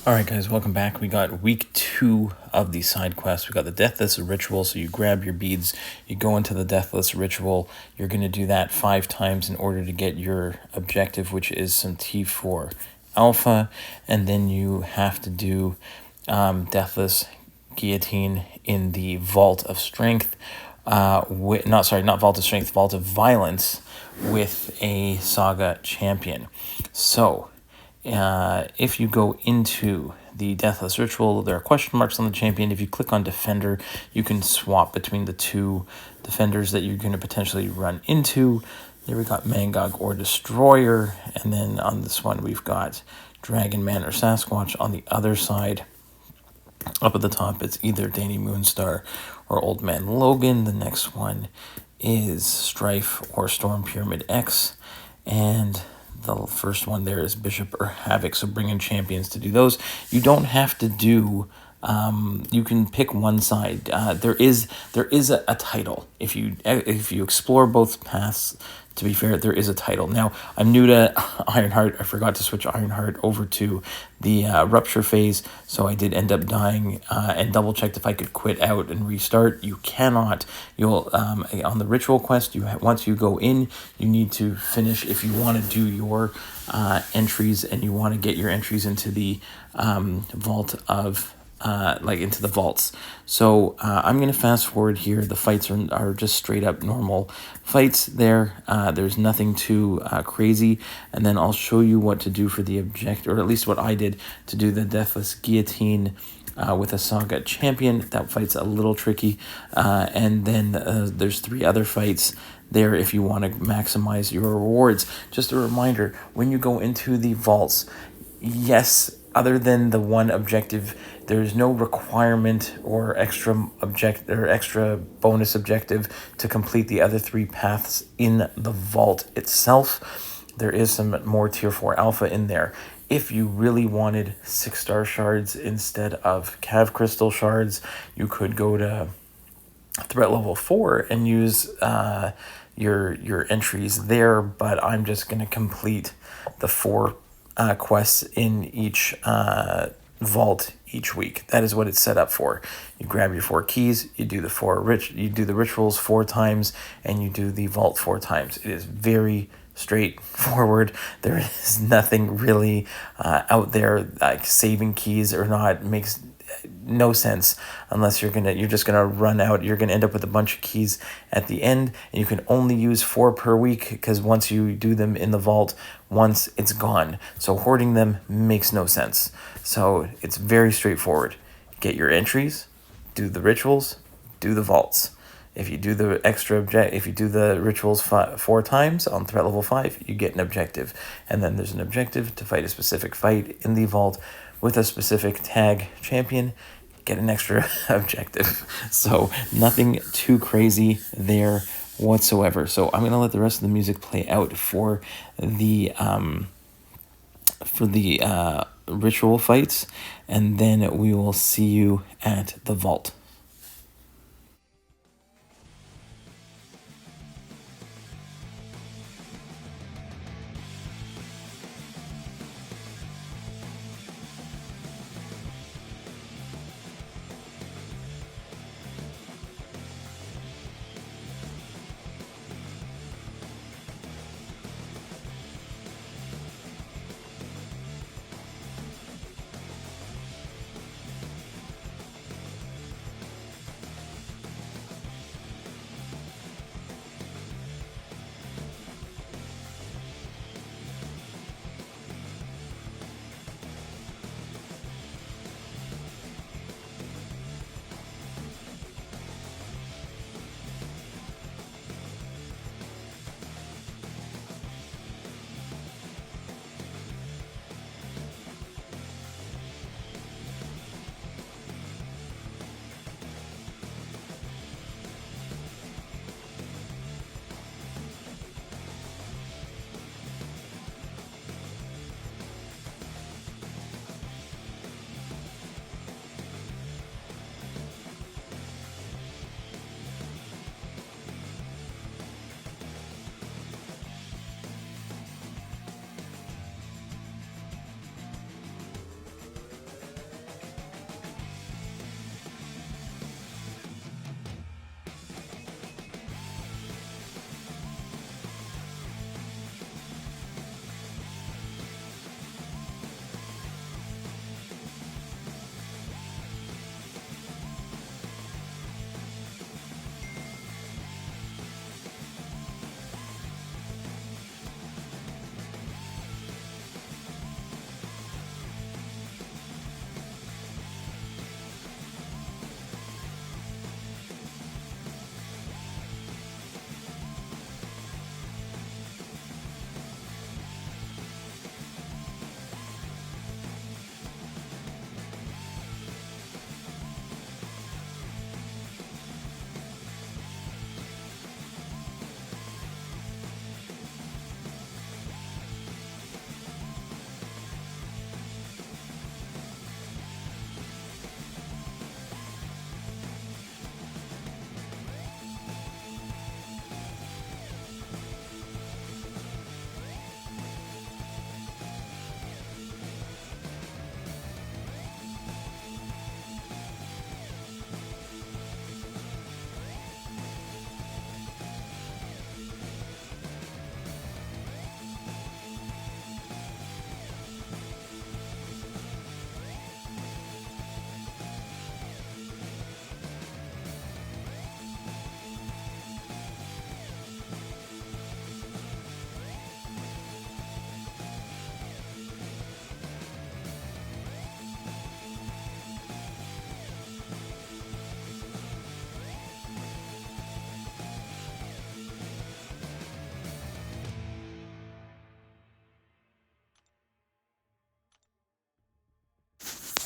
Alright guys, welcome back. We got week 2 of the side quest. We got the Deathless ritual, so you grab your beads, you go into the Deathless ritual. You're going to do that 5 times in order to get your objective, which is some T4 alpha, and then you have to do Deathless Guillotine in the Vault of Strength. Not Vault of Strength, Vault of Violence with a Saga champion. So if you go into the Deathless Ritual, there are question marks on the champion. If you click on Defender, you can swap between the two defenders that you're going to potentially run into. There we got Mangog or Destroyer, and then on this one we've got Dragon Man or Sasquatch. On the other side, up at the top, it's either Danny Moonstar or Old Man Logan. The next one is Strife or Storm Pyramid X, and the first one there is Bishop or Havoc, so bring in champions to do those. You don't have to do, you can pick one side. There is a title. If you explore both paths, to be fair, there is a title. Now, I'm new to Ironheart. I forgot to switch Ironheart over to the Rupture phase, so I did end up dying and double-checked if I could quit out and restart. You cannot. You'll on the Ritual quest, once you go in, you need to finish if you want to do your entries and you want to get your entries into the vault of into the vaults. So I'm going to fast forward here. The fights are just straight up normal fights there. There's nothing too crazy. And then I'll show you what to do for the objective, or at least what I did to do the Deathless Guillotine with a Saga champion. That fight's a little tricky. And then there's 3 other fights there if you want to maximize your rewards. Just a reminder, when you go into the vaults, yes, other than the one objective, there's no requirement or extra bonus objective to complete the other 3 paths in the vault itself. There is some more tier 4 alpha in there. If you really wanted 6-star shards instead of Cav Crystal shards, you could go to threat level 4 and use your entries there, but I'm just going to complete the 4 quests in each vault each week. That is what it's set up for. You grab your 4 keys, you do the rituals 4 times, and you do the vault 4 times. It is very straightforward. There is nothing really out there, like saving keys or not makes no sense unless you're just gonna run out. You're gonna end up with a bunch of keys at the end, and you can only use 4 per week, because once you do them in the vault once, it's gone. So hoarding them makes no sense. So it's very straightforward. Get your entries, do the rituals, do the vaults. If you do the if you do the rituals 4 times on threat level 5, you get an objective, and then there's an objective to fight a specific fight in the vault with a specific tag champion. Get an extra objective. So nothing too crazy there whatsoever. So I'm gonna let the rest of the music play out for the ritual fights, and then we will see you at the vault.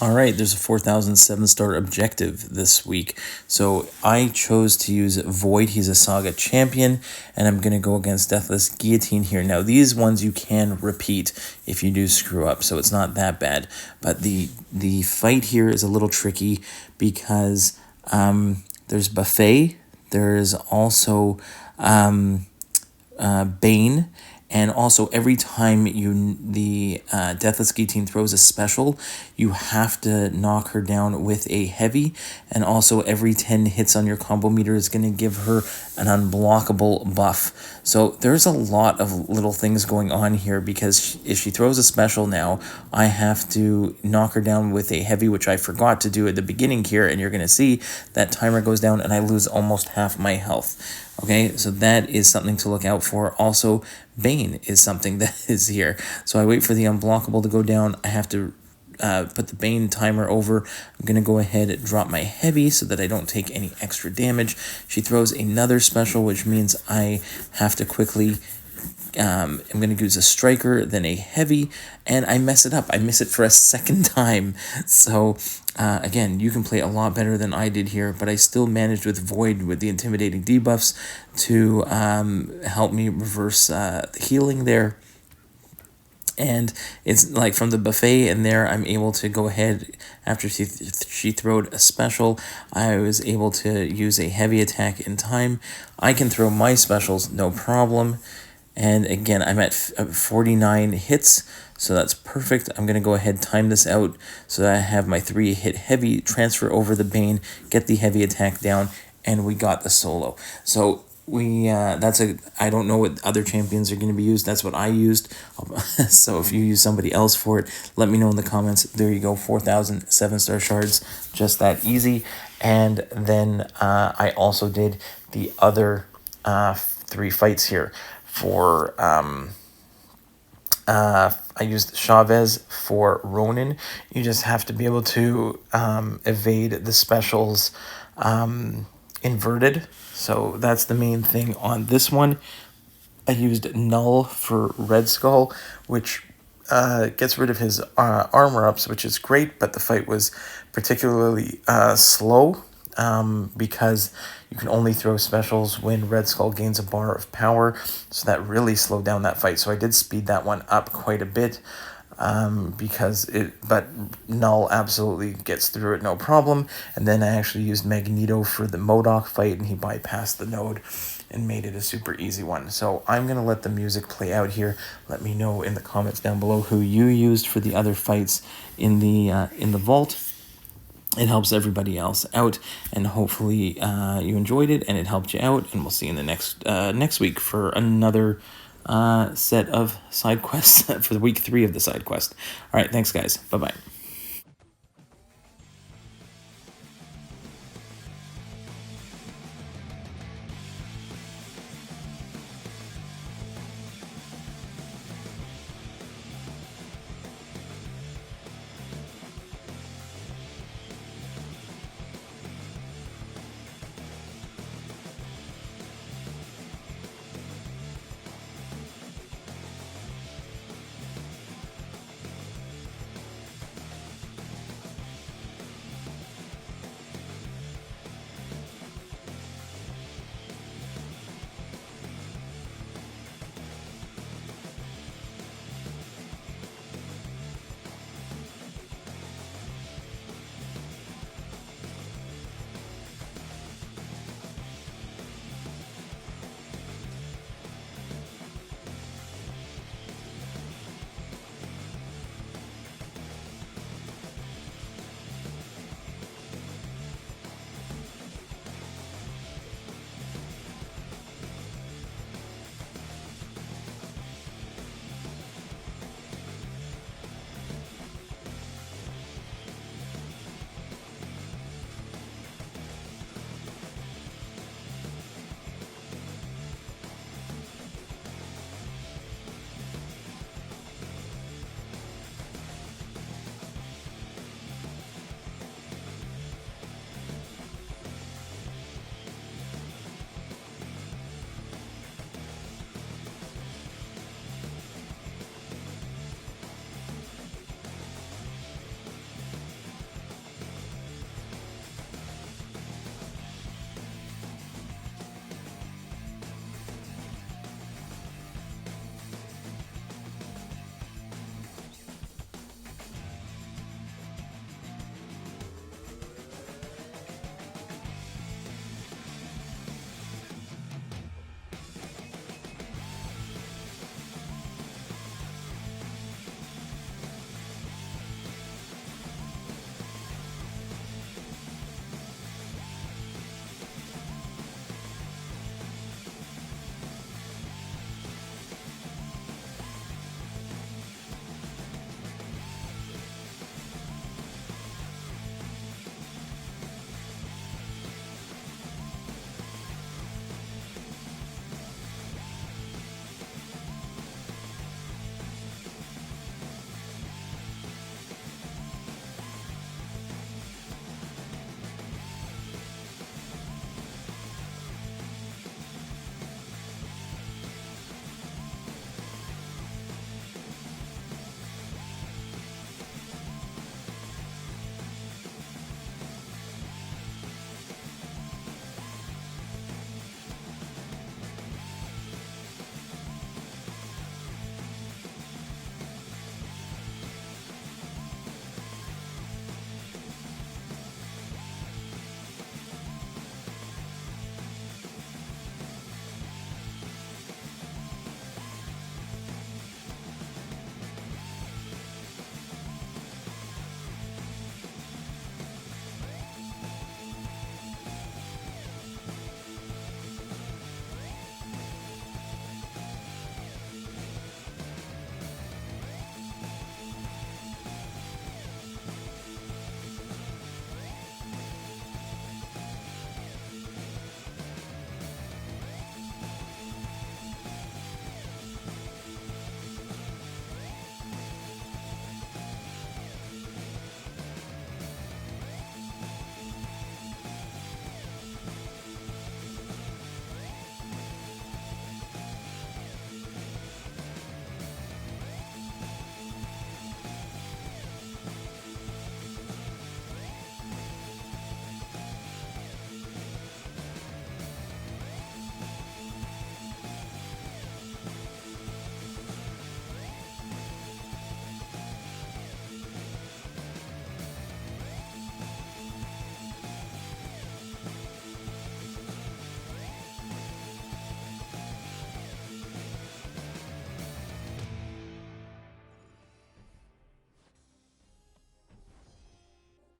All right, there's a 4,007-star objective this week. So I chose to use Void. He's a Saga champion, and I'm going to go against Deathless Guillotine here. Now, these ones you can repeat if you do screw up, so it's not that bad. But the fight here is a little tricky because there's Buffet, there's also Bane, and also every time the Deathless Guillotine throws a special, you have to knock her down with a heavy, and also every 10 hits on your combo meter is going to give her an unblockable buff. So there's a lot of little things going on here, because if she throws a special now, I have to knock her down with a heavy, which I forgot to do at the beginning here, and you're going to see that timer goes down and I lose almost half my health. Okay, so that is something to look out for. Also, Bane is something that is here. So I wait for the unblockable to go down. I have to put the Bane timer over. I'm going to go ahead and drop my heavy so that I don't take any extra damage. She throws another special, which means I have to quickly... I'm going to use a striker, then a heavy, and I mess it up. I miss it for a second time. So, again, you can play a lot better than I did here, but I still managed with Void with the intimidating debuffs to help me reverse the healing there. And it's like from the Buffet in there, I'm able to go ahead, after she throwed a special, I was able to use a heavy attack in time. I can throw my specials, no problem. And again, I'm at 49 hits, so that's perfect. I'm going to go ahead and time this out so that I have my 3-hit heavy, transfer over the Bane, get the heavy attack down, and we got the solo. So I don't know what other champions are going to be used. That's what I used. So if you use somebody else for it, let me know in the comments. There you go, 4,007-star shards, just that easy. And then I also did the other 3 fights here. For I used Chavez for Ronin. You just have to be able to evade the specials inverted. So that's the main thing on this one. I used Null for Red Skull, which gets rid of his armor ups, which is great, but the fight was particularly slow. Because you can only throw specials when Red Skull gains a bar of power, so that really slowed down that fight. So I did speed that one up quite a bit, but Null absolutely gets through it no problem. And then I actually used Magneto for the MODOK fight, and he bypassed the node and made it a super easy one. So I'm going to let the music play out here. Let me know in the comments down below who you used for the other fights in the vault. It helps everybody else out, and hopefully you enjoyed it and it helped you out, and we'll see you in the next week for another set of side quests for week 3 of the side quest. All right, thanks guys. Bye-bye.